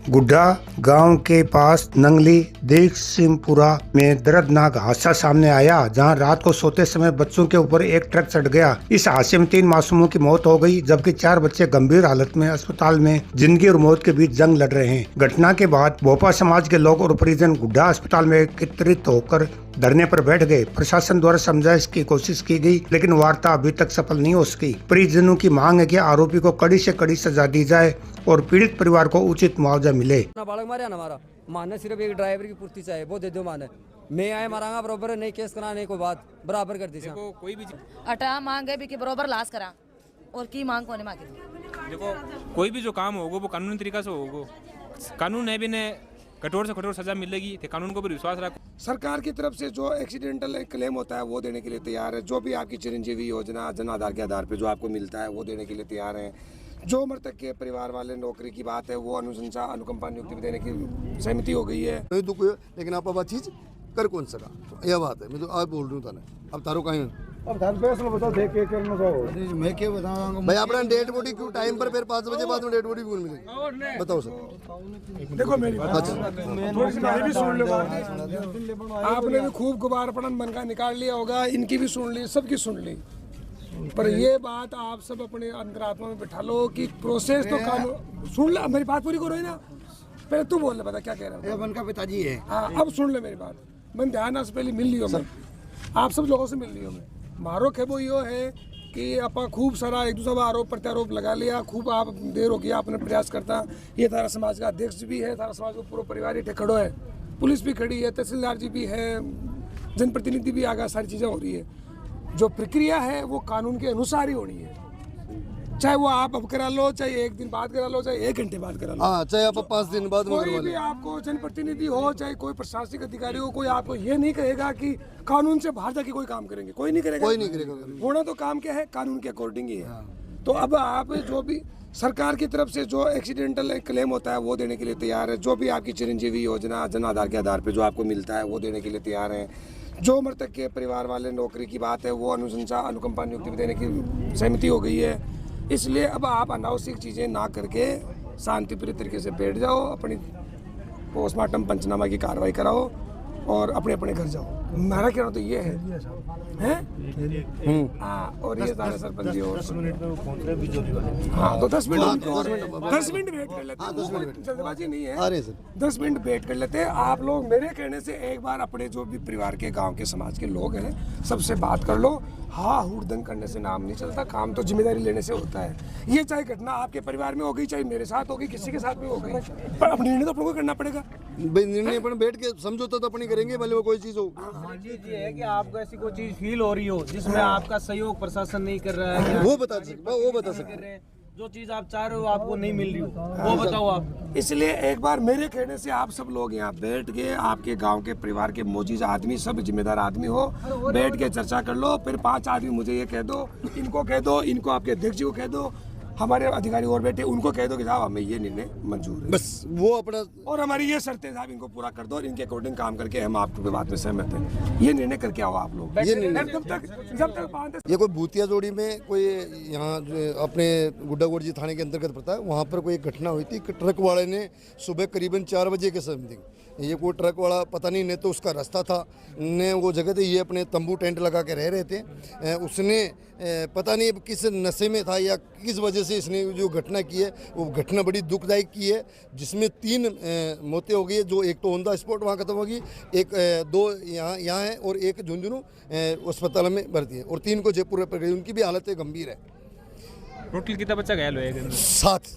गुड्डा गांव के पास नंगली देसिमपुरा में दर्दनाक हादसा सामने आया, जहां रात को सोते समय बच्चों के ऊपर एक ट्रक चढ़ गया। इस हादसे में 3 मासूमों की मौत हो गई, जबकि 4 बच्चे गंभीर हालत में अस्पताल में जिंदगी और मौत के बीच जंग लड़ रहे हैं। घटना के बाद भोपा समाज के लोग और परिजन गुड्डा अस्पताल में एकत्रित होकर धरने पर बैठ गए। प्रशासन द्वारा समझाइश की कोशिश की गई, लेकिन वार्ता अभी तक सफल नहीं हो सकी। परिजनों की मांग है कि आरोपी को कड़ी से कड़ी सजा दी जाए और पीड़ित परिवार को उचित मुआवजा मिले। बालक मारे ना हमारा माने सिर्फ एक ड्राइवर की पूर्ति चाहिए, वो दे दो माने। मैं आए मारांगा बराबर, नहीं केस कराने को बात बराबर कर दी। देखो कोई भी अटा मांगे भी कि बराबर लाश करा और की मांग कोने मांगे। देखो कोई भी जो काम होगा वो कानूनी तरीका से होगा। कानून है भी ने कठोर से कठोर सजा मिलेगी, तो कानून को भी विश्वास रखो। सरकार की तरफ से जो एक्सीडेंटल क्लेम होता है वो देने के लिए तैयार है। जो भी आपकी चिरंजीवी योजना जन आधार के आधार पे जो आपको मिलता है वो देने के लिए तैयार है। जो मृतक के परिवार वाले नौकरी की बात है वो अनुशंसा अनुकंपा नियुक्ति भी देने की सहमति हो गई है। नहीं दुख हुआ, लेकिन आप अब चीज कर कौन सका, यह बात है। मैं तो आज बोल रही हूँ थाने, अब तारो कहीं अब धान फैसला बताओ, देख के करना चाहो। मैं क्या बताऊंगा भाई, अपना डेड बॉडी क्यों टाइम पर फिर 5 बजे बाद में डेड बॉडी कौन मिलेगी, बताओ सर। देखो मेरी बात थोड़ी सी मेरी भी सुन लो। आपने भी खूब गुबारपड़न मन का निकाल लिया होगा, इनकी भी सुन ली, सबकी सुन ली, पर ये बात आप सब अपने अंतरात्मा में बिठा लो कि प्रोसेस तो कानून सुन लो। मेरी बात पूरी करो ही ना, पहले तू बोल ले, बता क्या कह रहा है। मन का पिताजी है। हाँ अब सुन ले मेरी बात, मैं ध्यान से पहले मिल लियो, मैं आप सब लोगों से मिल लियो। मैं मारो खेबो यो है कि आपा खूब सारा एक दूसरा आरोप प्रत्यारोप लगा लिया, खूब आप देर हो गया आपने प्रयास करता। ये थारा समाज का अध्यक्ष भी है, थारा समाज का पूरा परिवार ही खड़ो है, पुलिस भी खड़ी है, तहसीलदार जी भी है, जनप्रतिनिधि भी आगा, सारी चीज़ें हो रही है। जो प्रक्रिया है वो कानून के अनुसार ही होनी है, चाहे वो आप अब करा लो, चाहे 1 दिन बाद करा लो, चाहे 1 घंटे बाद करा लो। हाँ, चाहे आप 5 दिन बाद में कोई भी आपको जनप्रतिनिधि हो, चाहे कोई प्रशासनिक अधिकारी हो, कोई आपको ये नहीं कहेगा कि कानून से बाहर जाके कोई काम करेंगे, कोई नहीं करेगा। कोई नहीं करेगा। होना तो काम क्या है, कानून के अकॉर्डिंग ही है। तो अब आप जो भी सरकार की तरफ से जो एक्सीडेंटल क्लेम होता है वो देने के लिए तैयार है। जो भी आपकी चिरंजीवी योजना जन आधार के आधार पे जो आपको मिलता है वो देने के लिए तैयार है। जो मृतक के परिवार वाले नौकरी की बात है वो अनुशंसा अनुकंपा नियुक्ति भी देने की सहमति हो गई है। इसलिए अब आप अनावश्यक चीज़ें ना करके शांतिप्रिय तरीके से बैठ जाओ, अपनी पोस्टमार्टम पंचनामा की कार्रवाई कराओ और अपने अपने घर जाओ। मेरा कहना तो ये है हाँ, और ये सारे सरपंच जी और 10 मिनट में पहुंच रहे बिजोली वाले। हाँ तो 10 मिनट वेट कर लेते हैं, जल्दबाजी नहीं है, 10 मिनट वेट कर लेते हैं। आप लोग मेरे कहने से एक बार अपने जो भी परिवार के गांव के समाज के लोग हैं सबसे बात कर लो। हाँ हुड़दंग करने से नाम नहीं चलता, काम तो जिम्मेदारी लेने से होता है। ये चाहे घटना आपके परिवार में हो गई, चाहे मेरे साथ हो गई, किसी के साथ भी हो गई, पर अब निर्णय तो अपने को करना पड़ेगा। निर्णय अपन बैठ के समझौता तो अपनी करेंगे, भले वो कोई चीज हो। हाँ जी, ये है कि आपको ऐसी कोई चीज फील हो रही हो जिसमें आपका सहयोग प्रशासन नहीं कर रहा है, वो बता सकते। जो चीज आप चाह रहे हो आपको नहीं मिल रही हो वो बताओ आप। इसलिए एक बार मेरे कहने से आप सब लोग यहाँ बैठ के, आपके गांव के परिवार के मोजीज आदमी, सब जिम्मेदार आदमी हो, बैठ के चर्चा कर लो। फिर 5 आदमी मुझे ये कह दो, इनको कह दो, इनको आपके अध्यक्ष जी को कह दो, हमारे अधिकारी और बैठे उनको कह दो कि साहब हमें ये निर्णय मंजूर है, बस वो अपना, और हमारी ये शर्तें साहब इनको पूरा कर दो और इनके अकॉर्डिंग काम करके हम आपके बात में सहमत हैं। ये निर्णय करके आओ आप लोग। ये निर्णय जब तक ये कोई भूतिया जोड़ी में कोई यहाँ अपने गुड्डागोड़ जी थाने के अंतर्गत पड़ता है, वहाँ पर कोई एक घटना हुई थी। ट्रक वाले ने सुबह करीबन 4 बजे के समथिंग, ये कोई ट्रक वाला पता नहीं तो उसका रास्ता था, ने वो जगह थे, ये अपने तंबू टेंट लगा के रह रहे थे। उसने पता नहीं किस नशे में था या किस वजह से इसने जो घटना की है वो घटना बड़ी दुखदायक की है, जिसमें 3 मौतें हो गई है। जो एक तो ऑन द स्पॉट वहाँ खत्म होगी, एक 2 यहाँ है और एक झुंझुनू अस्पताल में भर्ती है, और 3 को जयपुर रेफर गई, उनकी भी हालत गंभीर है। टोटल कितना बच्चा घायल हुआ? 7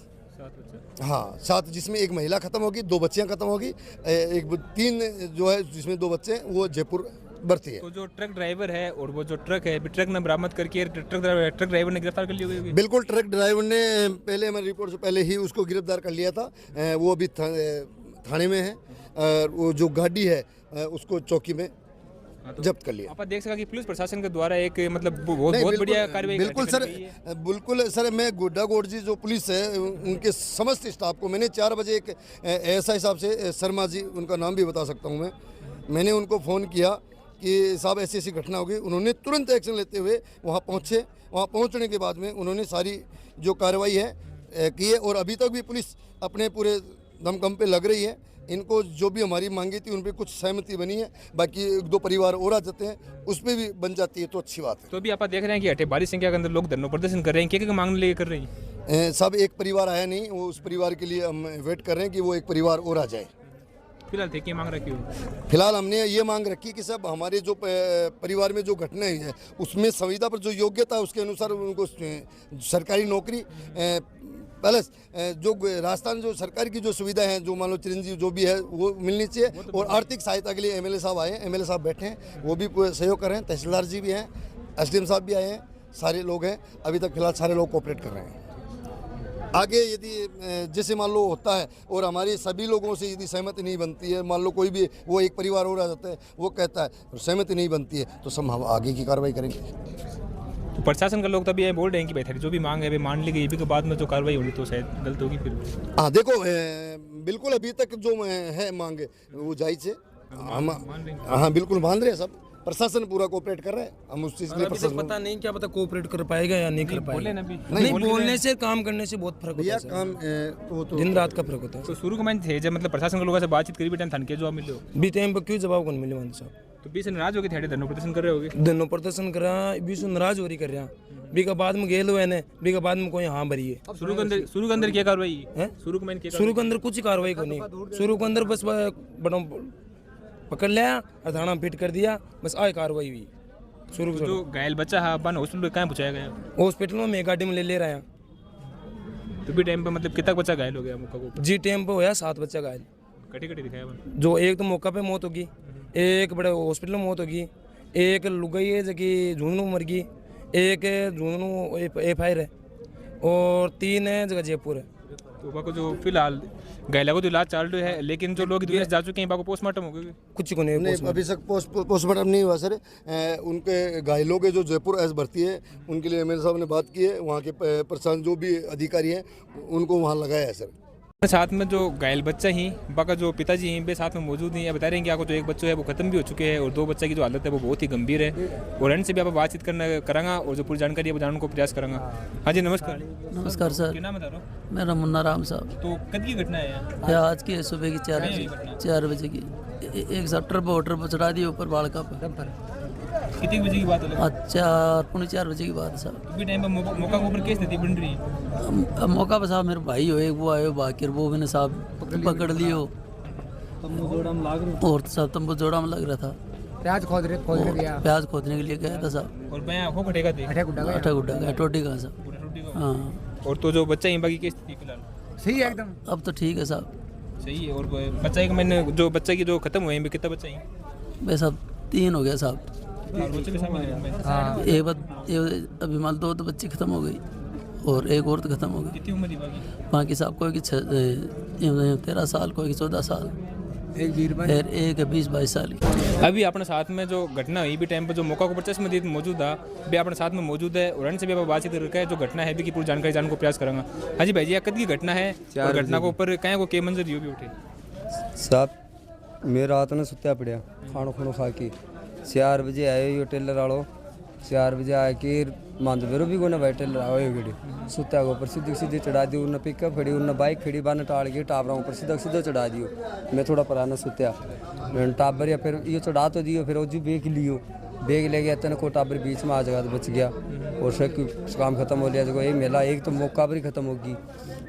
हाँ 7, जिसमें एक महिला खत्म होगी, 2 बच्चियाँ खत्म होगी, 3 जो है जिसमें 2 बच्चे हैं वो जयपुर भर्ती है। तो जो ट्रक ड्राइवर है और वो जो ट्रक है, ट्रक ने बरामद करके ट्रक ड्राइवर ने गिरफ्तार कर लिया होगी? बिल्कुल, ट्रक ड्राइवर ने पहले हमारी रिपोर्ट से पहले ही उसको गिरफ्तार कर लिया था। वो अभी थाने में है, और वो जो गाड़ी है उसको चौकी में जब्त कर लिया। आप देख सका कि पुलिस प्रशासन के द्वारा एक मतलब बहुत बढ़िया कार्रवाई। बिल्कुल सर, मैं गुड्डागोड़ जी जो पुलिस है उनके समस्त स्टाफ को मैंने 4 बजे एक एएसआई साहब से, शर्मा जी उनका नाम भी बता सकता हूँ मैंने उनको फ़ोन किया कि साहब ऐसी ऐसी घटना हो गई। उन्होंने तुरंत एक्शन लेते हुए वहाँ पहुँचे। वहाँ पहुँचने के बाद में उन्होंने सारी जो कार्रवाई है की है, और अभी तक भी पुलिस अपने पूरे दमकम पे लग रही है। इनको जो भी हमारी मांगी थी उन पे कुछ सहमति बनी है, बाकी 1-2 परिवार और आ जाते हैं उस पर भी बन जाती है तो अच्छी बात है। तो अभी आप देख रहे हैं कि हटे भारी संख्या के अंदर लोग धरना प्रदर्शन कर रहे हैं, क्या मांग लेके कर रहे हैं? सब एक परिवार आया नहीं, वो उस परिवार के लिए हम वेट कर रहे हैं कि वो एक परिवार और आ जाए। फिलहाल थे क्या मांग रखी हो? फिलहाल हमने ये मांग रखी कि सब हमारे जो परिवार में जो घटना हुई है उसमें संविदा पर जो योग्यता है उसके अनुसार उनको सरकारी नौकरी प्लस जो राजस्थान जो सरकार की जो सुविधा है, जो मान लो चिरंजीव जो भी है वो मिलनी चाहिए। और आर्थिक सहायता के लिए एमएलए साहब आए हैं, एमएलए साहब बैठे हैं, वो भी सहयोग कर रहे हैं। तहसीलदार जी भी हैं, एसडीएम साहब भी आए हैं, सारे लोग हैं। अभी तक फिलहाल सारे लोग कोऑपरेट कर रहे हैं। आगे यदि जैसे मान लो होता है और हमारी सभी लोगों से यदि सहमति नहीं बनती है, मान लो कोई भी वो एक परिवार और आ जाता है, वो कहता है सहमति नहीं बनती है, तो सब हम आगे की कार्रवाई करेंगे। तो प्रशासन का लोग तभी ये बोल रहे हैं कि भाई जो भी मांग है वे मान ली गई, के बाद में जो कार्रवाई होगी तो शायद गलत होगी फिर। हाँ देखो, बिल्कुल अभी तक जो है मांग वो जायज़ है, हम हाँ बिल्कुल मान रहे हैं। सब प्रशासन पूरा कोऑपरेट कर रहा है, हम उस चीज़ के लिए प्रशासन पता नहीं, क्या पता कोऑपरेट कर पाएगा या नहीं कर पाएगा। नहीं, बोलने से काम करने से बहुत फर्क होता है। काम तो दिन रात का फर्क होता है। तो शुरू को मैंने थे जब मतलब प्रशासन के लोगों से बातचीत करी बेटा थान के जवाब मिले बी टाइम पर क्यों जवाब कौन मिले मान साहब? तो बीच नाराज हो गए थे, धरना प्रदर्शन कर रहे होगे? दोनों प्रदर्शन करा बीस नाराज हो रही कर रहा बी का बाद में गेल हुए ने बी का बाद में कोई हाँ भरी है। शुरू के अंदर क्या कार्रवाई है? शुरू को मैंने शुरू के अंदर कुछ कार्रवाई को नहीं, शुरू के अंदर बस बड़ा पकड़ लिया और थाना फिट कर दिया, बस आए कार्रवाई हुई। शुरू जो घायल बच्चा है अपन हॉस्पिटल कहाँ पहुँचाया गया? हॉस्पिटल में मैं गाड़ी में ले रहा है। तो भी टाइम पे मतलब कितना बच्चा घायल हो गया मौका को? जी टाइम पे होया 7 बच्चा घायल। कटी दिखाया अपन? जो एक तो मौका पे मौत होगी, एक बड़े हॉस्पिटल में मौत होगी, एक लुगाई है जो कि झुंझुनू मर गई, एक झुंझुनू एफआईआर है और 3 है जगह जयपुर है। तो बाको जो फिलहाल घायला को तो इलाज चल रहा है, लेकिन जो लोग दुनिया से जा चुके हैं बाको पोस्टमार्टम हो गए? कुछ को नहीं, अभी तक पोस्टमार्टम नहीं हुआ सर। उनके घायलों के जो जयपुर एस भर्ती है उनके लिए एमएलए साहब ने बात की है, वहाँ के प्रशासन जो भी अधिकारी हैं उनको वहाँ लगाया है सर। साथ में जो घायल बच्चा ही बाका जो पिताजी हैं वे साथ में मौजूद हैं, बता रहे हैं कि आपको जो एक बच्चा है वो खत्म भी हो चुके हैं और 2 बच्चा की जो हालत है वो बहुत ही गंभीर है। और इनसे भी आप बातचीत करांगा और जो पूरी जानकारी है वो जानने को प्रयास करांगा। हाँ जी नमस्कार। नमस्कार सर, क्या नाम बता रहा हूँ? मेरा मुन्ना राम साहब। तो कद की घटना है? ये आज की है, सुबह की 4 बजे की। एक सप्टर पर चढ़ा दिया ऊपर बालका पर। कितने बजे की बात है? 4 बजे की बात है साहब। अभी टाइम पर मौका के ऊपर क्या स्थिति बन रही है? मौका पर साहब मेरे भाई हो एक वो आए बाकी वो मैंने साहब पकड़ लियो और सब तंबू जोड़ा में लग रहा था। प्याज खोदने के लिए गया था साहब। और मैं आंखों कटेगा थे अठा गुड्डा गया टोटी का साहब। हाँ। और तो जो बच्चा है बाकी की स्थिति फिलहाल सही है एकदम? अब तो ठीक है साहब, सही है। और बच्चा की मैंने जो बच्चा की जो खत्म हुए हैं कितना बच्चा है? भाई साहब 3 हो गया साहब। एक अभी मान 2 तो बच्ची खत्म हो गई और एक और तो खत्म हो गई। कितनी उम्र थी बाकी? बाकी साहब कोई की 13 साल, कोई की 14 साल, फिर एक 20-22 साल की। अभी अपने साथ में जो घटना हुई भी टाइम पर जो मौका को परचेस में मौजूद था भी अपने साथ में मौजूद है और से भी आप बातचीत करके है जो घटना है भी की पूरी जानकारी जानने को प्रयास करूँगा। हाँ जी भाई जी, कद की घटना है और घटना के ऊपर क्या को के मंजर भी उठे? साहब मेरा रात ने सुत्या पड़िया खानो खानो खा के 4 बजे आए यो टेलर वालों 4 बजे आके मांद बेरो भी कोने भाई टेलर आए गड़ी सुत्या को ऊपर सीधी चढ़ा दी। उन्हें पिकअप खड़ी उन्हें बाइक खड़ी बाने टाल के टाबरा ऊपर सीधा चढ़ा दियो। मैं थोड़ा पुराना सुत्या मैंने टाबर या फिर ये चढ़ा तो दियो, फिर जो बेग लियो बेग ले गया तेने को टाबर बीच में आ जगह बच गया और शक काम खत्म हो लिया। जो एक मेला एक तो मौका पर ही खत्म होगी,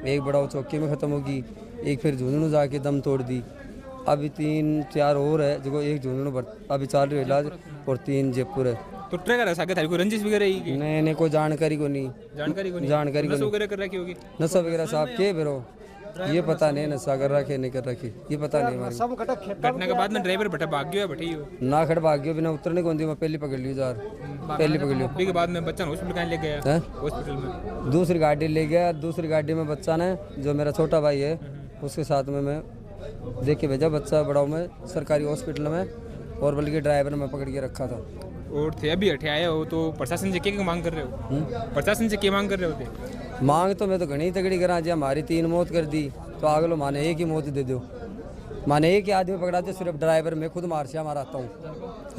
एक बड़ा चौकी में ख़त्म होगी, एक फिर झुंझुनू जाके दम तोड़ दी। अभी 3-4 और है जो एक झुंझुनू अभी चल रही इलाज और 3 जयपुर है। तो ट्रेकर है साके थारी को रंजिश वगैरह ही? नहीं कोई जानकारी को नहीं नशा वगैरह कर रखी होगी? नशा वगैरह साहब के बिरो ये पता नहीं नशा कर रखे नहीं कर रखी ये पता नहीं हमारी। घटना के बाद में ड्राइवर बैठा भाग गया बैठे ही हो ना खड़ भाग गया बिना उतरने को मैं पहले पकड़ लियो जार पहले पकड़ लियो। के बाद में बच्चा हॉस्पिटल कहाँ ले गया? हॉस्पिटल में दूसरी गाड़ी ले गया, दूसरी गाड़ी में बच्चा ने जो मेरा छोटा भाई है उसके साथ में मैं देख के भेजा बच्चा बड़ा में सरकारी हॉस्पिटल में और बल्कि ड्राइवर में पकड़ के रखा था। और थे अभी हटे आए हो तो प्रशासन से क्या मांग कर रहे हो? प्रशासन से क्या मांग कर रहे होते? मांग तो मैं तो घनी तगड़ी करा जी हमारी 3 मौत कर दी तो अगलो माने एक ही मौत दे दो, माने एक ही आदमी पकड़ा दे सिर्फ ड्राइवर मैं खुद मार से मारता हूँ।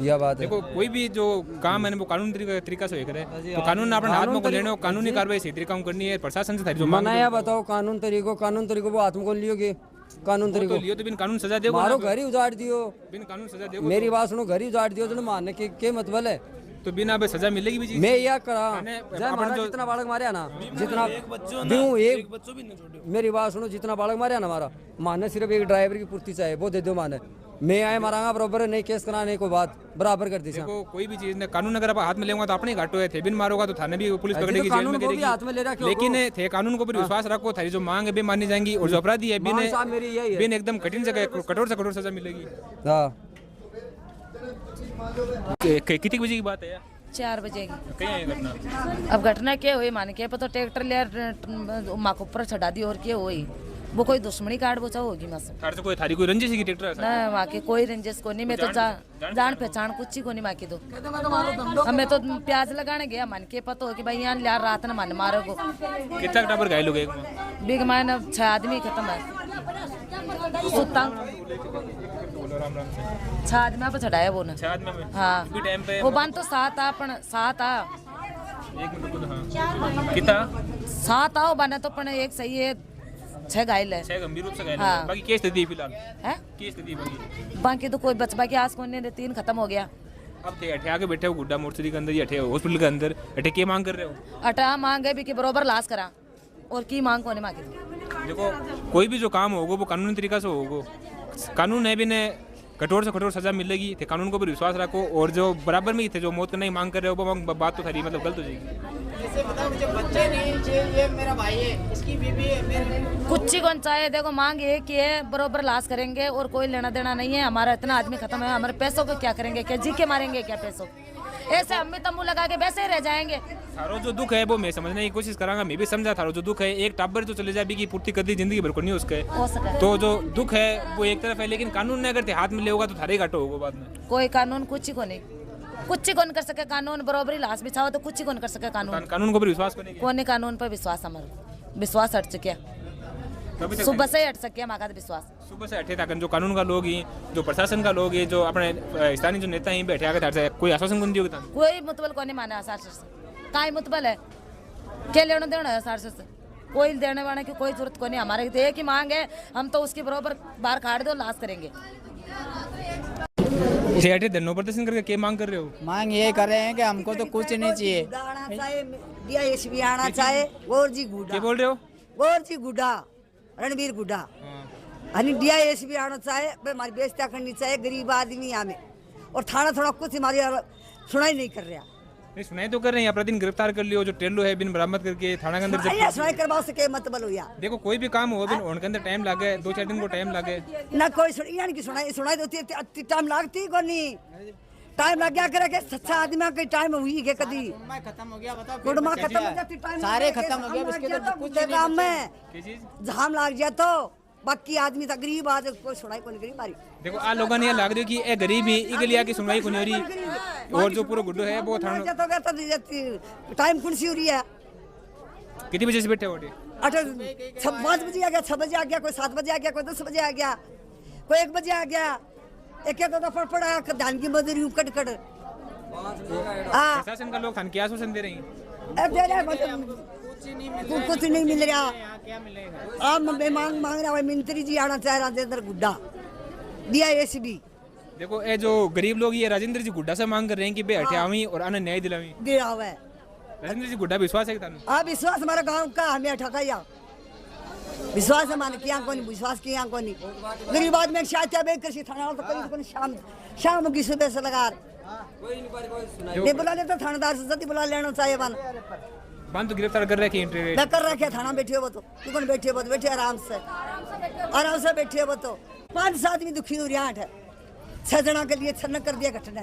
यह बात है। देखो कोई भी जो काम है वो कानून तरीका से करे तो कानून अपने हाथ में को लेने कानूनी कार्रवाई सही तरीका करनी है। प्रशासन से जो मनाया बताओ कानून तरीको वो हाथ में को लियोगे कानून तो तरीको लियो तो बिन कानून सजा देगो मारो ना। घर ही उजाड़ दियो, बिन कानून सजा देगो मेरी बात सुनो, घर ही उजाड़ दियो तो मारने के मतलब है। तो बिना अब सजा मिलेगी भी चीज। मैं यह करा मैंने जय अपन मारा जो- जितना बालक मारे ना, जितना दूं एक मेरी बात सुनो, जितना बालक मारे ना हमारा माने सिर्फ एक ड्राइवर की पूर्ति चाहिए, वो दे दो माने। मैं आए मारांगा बराबर, नहीं केस कराने को बात बराबर कर दी। देखो कोई भी चीज ने कानून अगर आप हाथ में लेंगे तो अपने ही घाटो है, थे बिन मारोगा तो थाने भी पुलिस पकड़ेगी, जेल कानून में को भी गिरेगी। हाथ में ले रहा क्यों लेकिन थे कानून को पर विश्वास रखो, थारी जो मांग है बे मानी जाएंगी, और जो अपराधी है बिन साहब मेरी यही है। बिन एकदम कठिन से कठोर से कठोर सजा मिलेगी। हाँ कितनी बजे की बात है यार? 4 बजे की। कहीं है घटना? अब घटना क्या हुई मान के पता ट्रैक्टर ले माँ को ऊपर चढ़ा दी और क्या हुई, वो कोई दुश्मनी कार्ड बचा होगी मस थारे से कोई थारी कोई रंजिश की ट्रैक्टर है? ना वहाँ के कोई रंजिश को नहीं, मैं तो जान पहचान कुछ ही को नहीं माँ की। तो हमें तो प्याज लगाने गया मान के पता हो कि भाई यहाँ लिया रात न मान मारो को। कितना टाबर घायल हो गए? बिग मान 6 आदमी खत्म है, सुता 6 आदमी पे चढ़ाया वो ना। हाँ वो बन तो 7 आ पण 7 आ कितना 7 आओ बने तो पण एक सही है, 6 घायल है। 6 गंभीर रूप से घायल हाँ। है। बाकी क्या स्थिति है फिलहाल? है क्या स्थिति है बाकी? बाकी तो कोई बचपा के आस कोने 3 खत्म हो गया। अब थे अठे आके बैठे हो गुड्डा मोर्चरी के अंदर या अठे हॉस्पिटल के अंदर, अठे क्या मांग कर रहे हो? अटा मांग है भी कि बरोबर लाश करा, और की मांग कोने मांगी। देखो कोई भी जो काम होगा वो कानूनी तरीका से होगा, कानून है भी ने कठोर से कठोर सजा मिलेगी, थे कानून को भी विश्वास रखो, और जो बराबर में ही थे जो मौत करने की मांग कर रहे हो वो बात तो खरी मतलब गलत हो जाएगी। कुछ ही कौन चाहे, देखो मांग ये कि है बरोबर लाश करेंगे और कोई लेना देना नहीं है, हमारा इतना आदमी खत्म है, हमारे पैसों को क्या करेंगे, क्या जी के मारेंगे क्या पैसों, ऐसे हम भी तंबू लगा के वैसे ही रह जाएंगे। थारो जो दुख है वो मैं समझने की कोशिश करांगा, मैं भी समझा थारो जो दुख है, एक टाबर जो चले जाए की पूर्ति कर दी जिंदगी भर को नहीं उसके, हो सके तो जो दुख है वो एक तरफ है, लेकिन कानून ने अगर हाथ में ले होगा तो थारे घाटो होगा बाद में। कोई कानून कुछ ही को नहीं, कुछ ही कौन कर सके कानून, बरोबरी लाश बिछाओ तो कुछ ही कौन कर सके कानून। कानून को भी विश्वास करेंगे? कौन कानून पर विश्वास, हमारा विश्वास हट चुके, सुबह से ही हट सके हमारा विश्वास। सुबह से हटे तक जो कानून का लोग ही, जो प्रशासन का लोग ही, जो अपने स्थानीय जो नेता ही बैठे आगे थारे कोई आश्वासन कौन दियोगे? कोई मुतबल को नहीं माने आसार से, काई मुतबल है क्या लेना देना है आसार से, कोई देने वाले की कोई जरूरत को नहीं, हमारे तो एक ही मांग है, हम तो उसकी बरोबर बाहर खाड़ दो लाश करेंगे। धरना प्रदर्शन करके क्या मांग कर रहे हो? मांग ये कर रहे हैं कि हमको तो कुछ नहीं चाहिए, डीआईएसपी आना चाहे, गौर जी गुड्डा। क्या बोल रहे हो? गौर जी गुड्डा, रणवीर गुड्डा, हनी डीआईएसपी आना चाहे, हमारी बेइज्जती करनी चाहिए, गरीब आदमी हमें, और थाना थोड़ा कुछ हमारी सुनाई नहीं कर रहा। नहीं सुनाई तो कर रहे हैं, प्रतिदिन गिरफ्तार कर लियो, जो टेल्लो है बिन बरामद करके थाना के अंदर जब सुनाई करवाओ से क्या मतलब हो गया? देखो कोई भी काम हो बिन होने के अंदर टाइम लगे, 2-4 दिन को टाइम लगे ना, कोई सुनाई होती टाइम लगती को नहीं, टाइम लग गया करे के सच्चा आदमी का टाइम हुई के कदी खत्म हो गया, बताओ गुड़मा खत्म हो जाती, टाइम सारे खत्म हो गया, इसके तो कुछ नहीं काम में क्या चीज? जाम लग जाए तो बाकी आदमी तो गरीब आदमी कोई सुनाई को नहीं, गरीब मारी। देखो आ लोगों ने लग रही कि ए गरीब ही इगलिया की सुनवाई को नहीं हो रही, और जो पूरा गुड्डो है वो थाना टाइम कौन सी हो रही है? कितनी बजे से बैठे हो? 5 बजे आ गया, 6 बजे आ गया, कोई 7 बजे आ गया, कोई 10 बजे आ गया, कोई 1 बजे आ गया, एक दफा पड़ा धान की मजदूरी कट कट। प्रशासन का लोग थान क्या आश्वासन दे रही हैं? कुछ नहीं मिल रहा, आप मांग रहा है मंत्री जी आना चाह रहा राजेंद्र गुड्डा, डीआईएसपी। देखो ये जो गरीब लोग ये राजेंद्र जी गुड्डा से मांग कर रहे हैं कि बे हटियावी और आने न्याय दिलावी। राजेंद्र जी गुड्डा विश्वास है? हाँ विश्वास हमारा गांव का, हमें हटाया विश्वास है, माने किया कोनी विश्वास किया कोनी, गरीब आदमी शायद कृषि थाना तो कभी शाम की सुबह से लगा ये बुला ले तो थानेदार से बुला लेना चाहिए बन तो गिरफ्तार कर रखे हैं, मैं कर रखे थाना बैठे हो तो कौन बैठे हो, बैठे आराम से बैठे हो तो 5 आदमी दुखी हो रहा है, 6 जना के लिए छन्न कर दिया घटना।